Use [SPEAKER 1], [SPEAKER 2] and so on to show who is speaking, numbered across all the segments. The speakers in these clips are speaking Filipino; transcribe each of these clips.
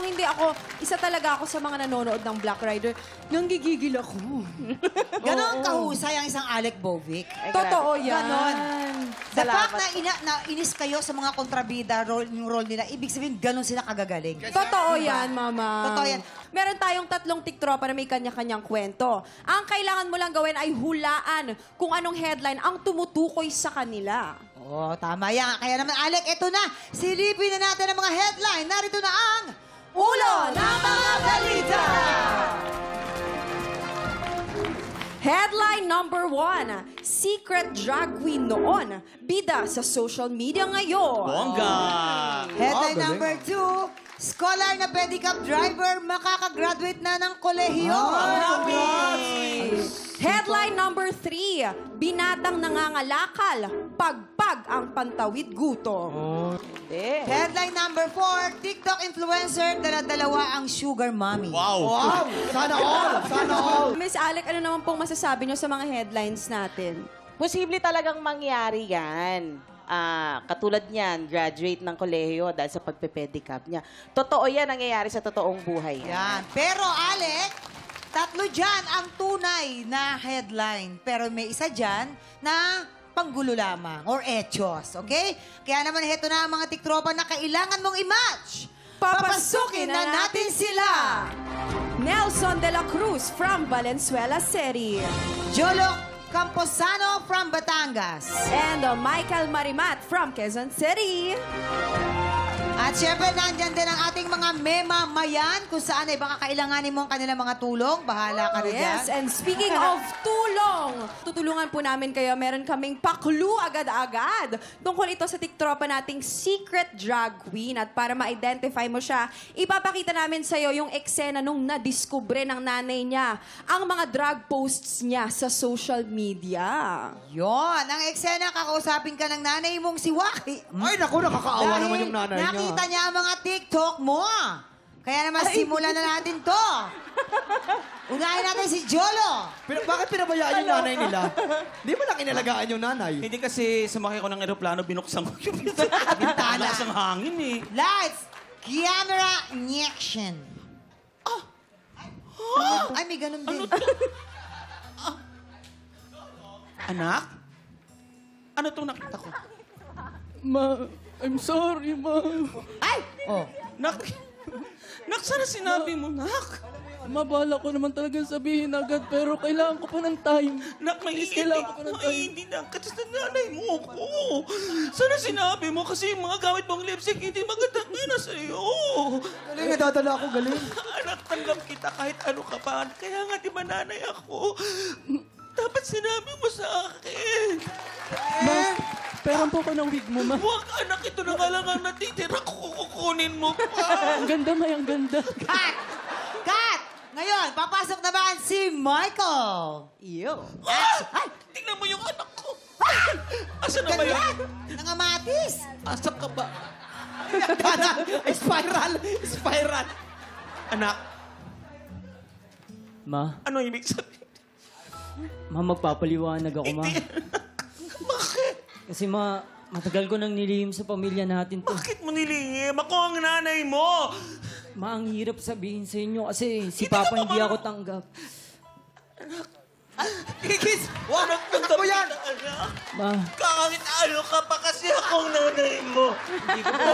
[SPEAKER 1] hindi ako, isa talaga ako sa mga nanonood ng Black Rider. Nanggigigil ako.
[SPEAKER 2] Ganon ang kahusay ang isang Alec Bovic.
[SPEAKER 1] Totoo yan.
[SPEAKER 2] Ganon. The
[SPEAKER 3] Salamat
[SPEAKER 2] fact na inis kayo sa mga kontrabida, yung role nila, ibig sabihin, ganon sila kagagaling.
[SPEAKER 1] Totoo yan, Mama.
[SPEAKER 2] Totoo yan.
[SPEAKER 1] Meron tayong 3 tiktropa na may kanya-kanyang kwento. Ang kailangan mo lang gawin ay hulaan kung anong headline ang tumutukoy sa kanila.
[SPEAKER 2] Oh, tama yan. Kaya naman, Alec, eto na. Silipin na natin ang mga headline. Narito na ang Ulo ng mga Balita!
[SPEAKER 1] Headline number 1, secret drag queen noon, bida sa social media ngayon.
[SPEAKER 4] Bongga!
[SPEAKER 2] Headline number 2, scholar na pedicab driver makakagraduate na ng kolehiyo.
[SPEAKER 1] Headline number 3, binatang nangangalakal, pagpag ang pantawid gutom.
[SPEAKER 2] Headline number 4, TikTok influencer, dala-dalawa ang sugar mommy.
[SPEAKER 4] Wow!
[SPEAKER 5] Sana all! Sana all!
[SPEAKER 1] Miss Alec, ano naman pong masasabi niyo sa mga headlines natin?
[SPEAKER 3] Posible talagang mangyari yan. Katulad niyan, graduate ng kolehiyo dahil sa pagpe-pedicab niya. Totoo yan nangyayari sa totoong buhay.
[SPEAKER 2] Yan. Pero, Alec, 3 dyan ang tunay na headline. Pero may isa dyan na panggulo lamang or etyos, okay? Kaya naman, heto na ang mga tiktropa na kailangan mong i-match. Papasukin na natin sila!
[SPEAKER 1] Nelson de la Cruz from Valenzuela City.
[SPEAKER 2] Jolo Camposano from Batangas.
[SPEAKER 1] And Michael Marimat from Quezon City.
[SPEAKER 2] At syempre, nandyan din ang ating mga memamayan kung saan ay baka kailanganin mo ang kanilang mga tulong. Bahala ka na dyan.
[SPEAKER 1] Yes, and speaking of tulong, tutulungan po namin kayo. Meron kaming paklu agad-agad. Tungkol ito sa tiktropa nating secret drag queen. At para ma-identify mo siya, ipapakita namin sa'yo yung eksena nung nadiskubre ng nanay niya ang mga drag posts niya sa social media.
[SPEAKER 2] Yon, ang eksena, kakausapin ka ng nanay mong si Waki.
[SPEAKER 5] Ay, naku, nakakaawa naman yung nanay niya.
[SPEAKER 2] Nakita niya ang mga TikTok mo. Kaya naman, simulan na natin to. Unahin natin si Jolo.
[SPEAKER 5] Bakit pinabayaan yung nanay nila? Di ba lang inalagaan yung nanay?
[SPEAKER 4] Hindi kasi sumakay ko ng eroplano, binuksan ko yung
[SPEAKER 2] Bintana.
[SPEAKER 4] Lakas ang hangin eh.
[SPEAKER 2] Lights, camera, action. Ay, may ganun din.
[SPEAKER 4] Anak? Ano itong nakita ko?
[SPEAKER 6] Ma, I'm sorry, Ma.
[SPEAKER 2] Ay! Oh.
[SPEAKER 4] Nak, sana sinabi mo, Nak.
[SPEAKER 6] Mabala ko naman talaga sabihin agad, pero kailangan ko pa ng time.
[SPEAKER 4] Nak,
[SPEAKER 6] Kailangan ko pa ng time.
[SPEAKER 4] hindi na. Kasi sa nanay mo ko. Sana sinabi mo kasi yung mga gamit mong lipstick hindi magandang na sa'yo.
[SPEAKER 5] Galing, nadadala ako, galing.
[SPEAKER 4] Anak, tanggap kita kahit ano ka pa. Kaya nga, di ba nanay ako? Dapat sinabi mo sa akin.
[SPEAKER 6] Ma, peran po ko ng wig mo, Ma.
[SPEAKER 4] Huwag, anak, ito na nga lang ang natitira. Kukunin mo pa.
[SPEAKER 6] Ang ganda, Ma, ang ganda.
[SPEAKER 2] Cut! Cut! Ngayon, papasok naman si Michael. Iyo.
[SPEAKER 4] Ay! Tingnan mo yung anak ko. Asa na ba yun?
[SPEAKER 2] Nangamatis.
[SPEAKER 4] Asa ka ba?
[SPEAKER 5] Spiral.
[SPEAKER 4] Anak,
[SPEAKER 6] Ma,
[SPEAKER 4] ano ibig sabihin?
[SPEAKER 6] Ma, magpapaliwanag ako, Ma.
[SPEAKER 4] Bakit?
[SPEAKER 6] Kasi, Ma, matagal ko nang nilihim sa pamilya natin to.
[SPEAKER 4] Bakit mo nilihim? Ako ang nanay mo.
[SPEAKER 6] Ma, ang hirap sabihin sa inyo kasi si Papa hindi ako tanggap.
[SPEAKER 5] Kikis! Wag!
[SPEAKER 4] Anak,
[SPEAKER 5] Gusto mo yan!
[SPEAKER 4] anak.
[SPEAKER 6] Ma,
[SPEAKER 4] Kahit ano ka pa kasi akong nanay mo.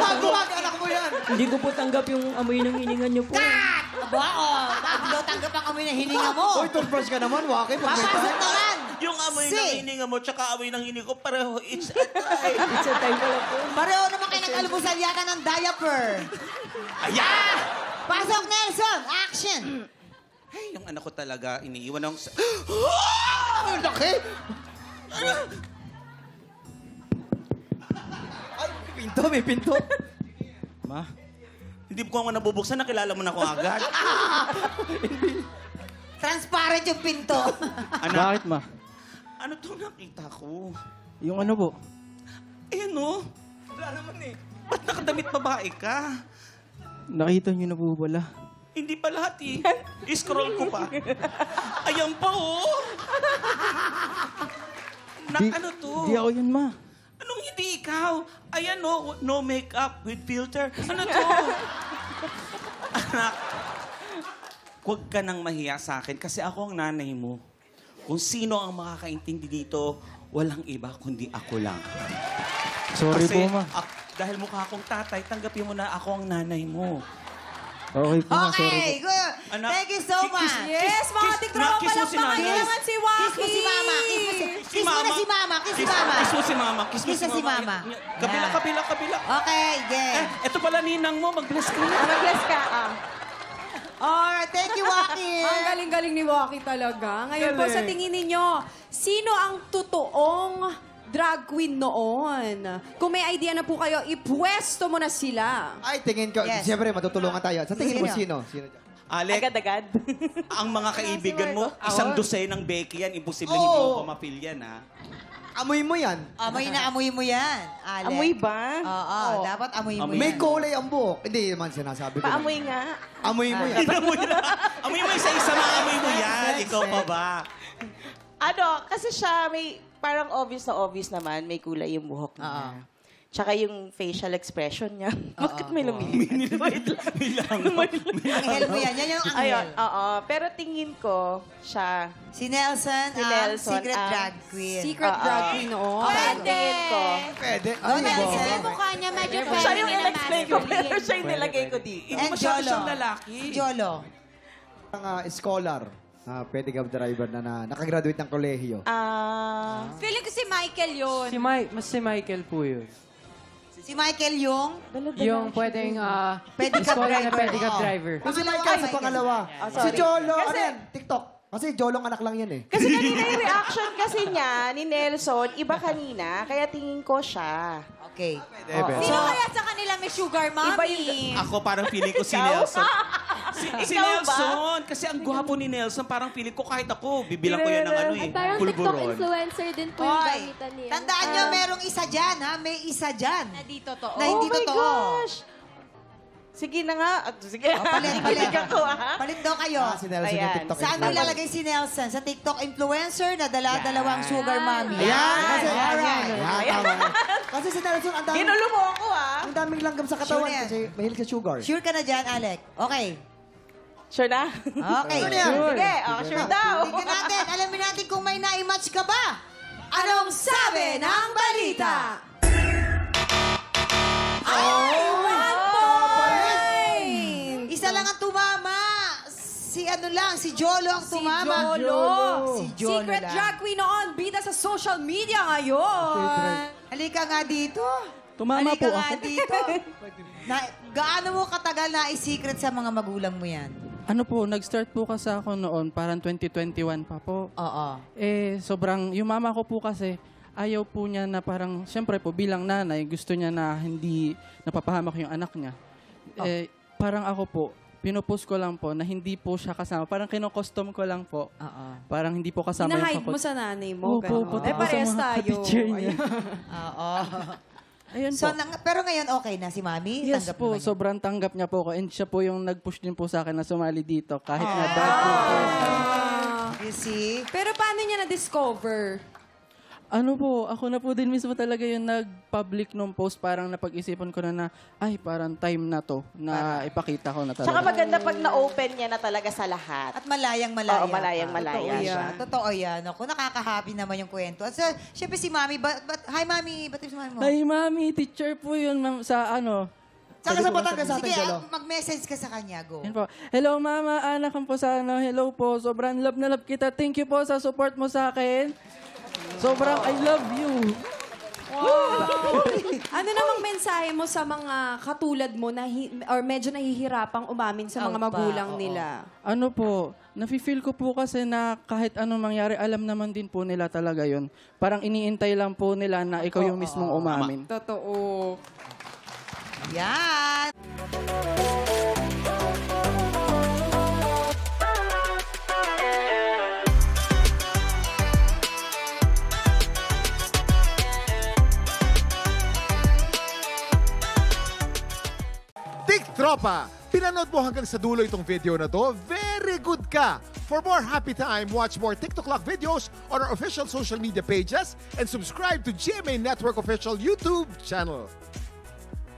[SPEAKER 5] Wag! Anak mo yan!
[SPEAKER 6] hindi ko po tanggap yung amoy ng hininga niyo po.
[SPEAKER 2] Cut! Aba, oh. Bakit daw tanggap ang amoy na hininga mo?
[SPEAKER 5] Uy, toothbrush ka naman, Waki.
[SPEAKER 2] Papasok naman.
[SPEAKER 4] Yung amoy
[SPEAKER 2] Si.
[SPEAKER 4] ng hininga mo tsaka amoy ng hininga ko pareho. It's a tie.
[SPEAKER 6] It's a time pala po.
[SPEAKER 2] Pareho naman kayo nag-almusal yata ng diaper.
[SPEAKER 4] Ayan!
[SPEAKER 2] Pasok, Nelson. Action.
[SPEAKER 4] Ay, yung anak ko talaga, iniiwan ng...
[SPEAKER 5] Ang laki! Ay, may pinto.
[SPEAKER 4] Ma, hindi ko nga nabubuksan, nakilala mo na ako agad.
[SPEAKER 2] Transparent yung pinto.
[SPEAKER 6] Bakit, Ma?
[SPEAKER 4] Ano to nakita ko?
[SPEAKER 6] Yung ano po?
[SPEAKER 4] Ayan no. Wala naman eh. Ba't nakadamit babae ka?
[SPEAKER 6] Nakita niyo na po wala.
[SPEAKER 4] Hindi pa lahat eh. I-scroll ko pa. Ayan pa oh. Ano to?
[SPEAKER 6] Di ako yun, Ma.
[SPEAKER 4] Anong hindi ikaw? Ayan no, no makeup with filter. Ano to? Anak, huwag ka nang mahiya sa akin kasi ako ang nanay mo. Kung sino ang makakaintindi dito, walang iba kundi ako lang.
[SPEAKER 6] Sorry
[SPEAKER 4] Kasi
[SPEAKER 6] po, ma.
[SPEAKER 4] dahil mukha akong tatay, tanggapin mo na ako ang nanay mo.
[SPEAKER 6] Okay po, ma. Sorry po.
[SPEAKER 2] Okay, good.
[SPEAKER 4] Anak,
[SPEAKER 2] Thank you so much.
[SPEAKER 1] Yes, mga tiktropa
[SPEAKER 4] kiss mo
[SPEAKER 1] lang
[SPEAKER 4] si
[SPEAKER 1] mga
[SPEAKER 4] nanay.
[SPEAKER 1] kailangan si Waki.
[SPEAKER 2] Kiss mo si Mama. Kiss mo na si Mama. Kiss si Mama.
[SPEAKER 4] Kiss mo si Mama. Kiss mo
[SPEAKER 2] Kiss na si Mama.
[SPEAKER 4] Kabila,
[SPEAKER 2] Yan.
[SPEAKER 4] kabila, kabila.
[SPEAKER 2] Okay, game.
[SPEAKER 4] Ito pala ninang mo, mag-bless ka na.
[SPEAKER 3] Mag-bless ka.
[SPEAKER 2] Alright, thank you, Waki.
[SPEAKER 1] Ang galing-galing ni Waki talaga. Ngayon po, sa tingin ninyo, sino ang totoong drag queen noon? Kung may idea na po kayo, ipwesto mo na sila.
[SPEAKER 5] Ay, tingin ko.
[SPEAKER 2] Yes.
[SPEAKER 5] Siyempre, matutulungan tayo. Sa tingin mo,
[SPEAKER 2] Sino?
[SPEAKER 5] sino? Sino dyan?
[SPEAKER 4] Alec,
[SPEAKER 3] Agad-agad.
[SPEAKER 4] ang mga kaibigan mo, isang dosenang Becky yan. Imposible
[SPEAKER 5] Oo.
[SPEAKER 4] hindi mo pamapil yan, ha?
[SPEAKER 5] Amoy mo yan.
[SPEAKER 2] Amoy mo yan, Alec.
[SPEAKER 3] Amoy ba?
[SPEAKER 2] Oo, dapat amoy mo
[SPEAKER 5] May
[SPEAKER 2] yan.
[SPEAKER 5] kulay ang buhok. Hindi naman sinasabi ko.
[SPEAKER 3] Paamoy nga.
[SPEAKER 5] Amoy mo yan.
[SPEAKER 4] Amoy na. Amoy mo isa-isa, maamoy mo yan. Ikaw pa ba?
[SPEAKER 3] Kasi siya may, parang obvious na obvious naman, may kulay yung buhok niya. Tsaka yung facial expression niya. Bakit may lumilipad? Wait lang.
[SPEAKER 2] Anghel mo yan. Yan yung anghel.
[SPEAKER 3] Ayun, oo. Pero tingin ko, siya,
[SPEAKER 2] Si Nelson,
[SPEAKER 3] Si
[SPEAKER 2] ang
[SPEAKER 3] Nelson,
[SPEAKER 2] secret
[SPEAKER 3] ang
[SPEAKER 2] drag queen.
[SPEAKER 1] Secret drag queen noon.
[SPEAKER 3] ang tingin ko,
[SPEAKER 5] Pwede.
[SPEAKER 2] Go,
[SPEAKER 5] Ay,
[SPEAKER 2] Nelson.
[SPEAKER 5] wow.
[SPEAKER 7] Mukha niya medyo
[SPEAKER 3] siya yung in-explain ko, pero siya yung nilagay ko dito.
[SPEAKER 2] And
[SPEAKER 4] Masyado
[SPEAKER 2] Jolo.
[SPEAKER 4] siyang lalaki.
[SPEAKER 2] Si Jolo.
[SPEAKER 5] Ang scholar, pedicab driver na nakagraduate ng kolehiyo.
[SPEAKER 7] Feeling ko si Michael yun.
[SPEAKER 6] Si Michael po yun.
[SPEAKER 2] Si Michael yung
[SPEAKER 6] Yung pwedeng
[SPEAKER 2] pedicab
[SPEAKER 6] scholar na
[SPEAKER 2] driver.
[SPEAKER 6] pedicab
[SPEAKER 2] Oo.
[SPEAKER 6] driver.
[SPEAKER 5] Kasi si Michael sa pangalawa. Si
[SPEAKER 3] sorry.
[SPEAKER 5] Jolo,
[SPEAKER 3] Kasi-
[SPEAKER 5] ano yan? TikTok. Kasi Jolong anak lang yan eh.
[SPEAKER 3] Kasi kanina yung reaction kasi niya ni Nelson, iba kanina, kaya tingin ko siya.
[SPEAKER 2] Okay.
[SPEAKER 7] Sino kaya sa kanila may sugar mommy?
[SPEAKER 3] Iba yung-
[SPEAKER 4] Ako parang feeling ko si
[SPEAKER 3] Ikaw?
[SPEAKER 4] Nelson. Si
[SPEAKER 3] Ikaw ba?
[SPEAKER 4] Nelson. Kasi ang gwapo ni Nelson, parang feeling ko kahit ako, bibilang ko yan ng ano eh.
[SPEAKER 8] Parang TikTok
[SPEAKER 4] Pulburon.
[SPEAKER 8] influencer din po yung
[SPEAKER 2] Hoy,
[SPEAKER 8] gamitan niya.
[SPEAKER 2] tandaan nyo, merong isa dyan, ha? May isa dyan.
[SPEAKER 7] Na di totoo.
[SPEAKER 2] Na hindi
[SPEAKER 3] Oh my
[SPEAKER 2] totoo.
[SPEAKER 3] gosh! Sige na nga. Sige.
[SPEAKER 2] Palit.
[SPEAKER 3] Kilig ako, ha?
[SPEAKER 2] Palit daw kayo.
[SPEAKER 5] Si Nelson yung
[SPEAKER 3] Ayan.
[SPEAKER 5] TikTok.
[SPEAKER 2] Saan
[SPEAKER 5] influencer.
[SPEAKER 2] nilalagay si Nelson? Sa TikTok influencer na dala-dalawang sugar mommy.
[SPEAKER 5] Ayan! Kasi,
[SPEAKER 2] Alright.
[SPEAKER 5] Yan, tama. Kasi si Nelson, ang daming,
[SPEAKER 3] Ginulo mo ako, ha?
[SPEAKER 5] ang daming langgam sa katawan
[SPEAKER 2] Sure yan.
[SPEAKER 5] kasi mahilig sa sugar.
[SPEAKER 2] Sure ka na dyan, Alec? Okay.
[SPEAKER 3] Sure na?
[SPEAKER 2] Okay.
[SPEAKER 5] Sure yan.
[SPEAKER 3] Sige, sure daw.
[SPEAKER 2] Tingnan natin. Alamin natin kung may na-match ka ba.
[SPEAKER 1] Anong sabi ng balita?
[SPEAKER 2] Isa lang ang tumama. Si ano lang, si Jolo ang tumama. Si Jolo
[SPEAKER 1] Secret
[SPEAKER 2] lang.
[SPEAKER 1] drag queen noon, bida sa social media ngayon.
[SPEAKER 2] Halika nga dito.
[SPEAKER 6] Tumama
[SPEAKER 2] Halika
[SPEAKER 6] po
[SPEAKER 2] nga
[SPEAKER 6] ako.
[SPEAKER 2] dito. Gaano mo katagal na i-secret sa mga magulang mo yan?
[SPEAKER 6] Ano po, nag-start po kasi ako noon, parang 2021 pa po.
[SPEAKER 2] Oo.
[SPEAKER 6] Sobrang, yung mama ko po kasi, ayaw po niya na parang, syempre po, bilang nanay, gusto niya na hindi napapahamak yung anak niya. Parang ako po, pinupost ko lang po na hindi po siya kasama. Parang kinocustom ko lang po.
[SPEAKER 2] Oo.
[SPEAKER 6] Parang hindi po kasama
[SPEAKER 1] Hinahide
[SPEAKER 6] yung
[SPEAKER 1] mo sa nanay mo.
[SPEAKER 6] Opo,
[SPEAKER 1] ganun.
[SPEAKER 6] pati po sa
[SPEAKER 1] parehas
[SPEAKER 6] mga
[SPEAKER 1] tayo.
[SPEAKER 6] picture niya.
[SPEAKER 2] Oo.
[SPEAKER 6] Ayun
[SPEAKER 2] So,
[SPEAKER 6] po.
[SPEAKER 2] pero ngayon okay na si Mami?
[SPEAKER 6] Yes
[SPEAKER 2] Tanggap
[SPEAKER 6] po,
[SPEAKER 2] naman niya?
[SPEAKER 6] sobrang tanggap niya po ako. And siya po yung nag-push din po sa akin na sumali dito. Kahit na drag po.
[SPEAKER 2] You see?
[SPEAKER 1] Pero paano niya na-discover?
[SPEAKER 6] Ano po, ako na po din mismo talaga yung nag-public nung post. Parang napag-isipan ko na ay, parang time na to na ipakita ko na
[SPEAKER 3] Tsaka
[SPEAKER 6] talaga.
[SPEAKER 3] maganda pag na-open niya na talaga sa lahat.
[SPEAKER 2] At malayang-malaya.
[SPEAKER 3] Oo, malayang-malaya
[SPEAKER 2] Totoo
[SPEAKER 3] siya.
[SPEAKER 2] yan. Totoo yan. Ako, nakaka-happy naman yung kwento. At so, syempre si Mami, hi Mami, ba't si Mami mo?
[SPEAKER 6] Ay, mami, teacher po yun ma'am, sa ano.
[SPEAKER 5] Saan ka sa Batangas sa atin,
[SPEAKER 2] Sige,
[SPEAKER 5] Jolo?
[SPEAKER 2] mag-message ka sa kanya, go.
[SPEAKER 6] Yan po. Hello mama, anak po sa ano. Hello po, sobrang love na love kita. Thank you po sa support mo sa akin. Sobrang I love you.
[SPEAKER 1] Ano namang mensahe mo sa mga katulad mo na or medyo nahihirapang umamin sa mga
[SPEAKER 2] Opa,
[SPEAKER 1] magulang
[SPEAKER 2] oo.
[SPEAKER 1] nila?
[SPEAKER 6] Ano po, nafe-feel ko po kasi na kahit anong mangyari, alam naman din po nila talaga yon. Parang iniintay lang po nila na ikaw yung mismong umamin.
[SPEAKER 1] Totoo.
[SPEAKER 2] Yan!
[SPEAKER 9] Tiktropa! Pinanood mo hanggang sa dulo itong video na to? Very good ka! For more happy time, watch more TikTok Lock videos on our official social media pages and subscribe to GMA Network official YouTube channel.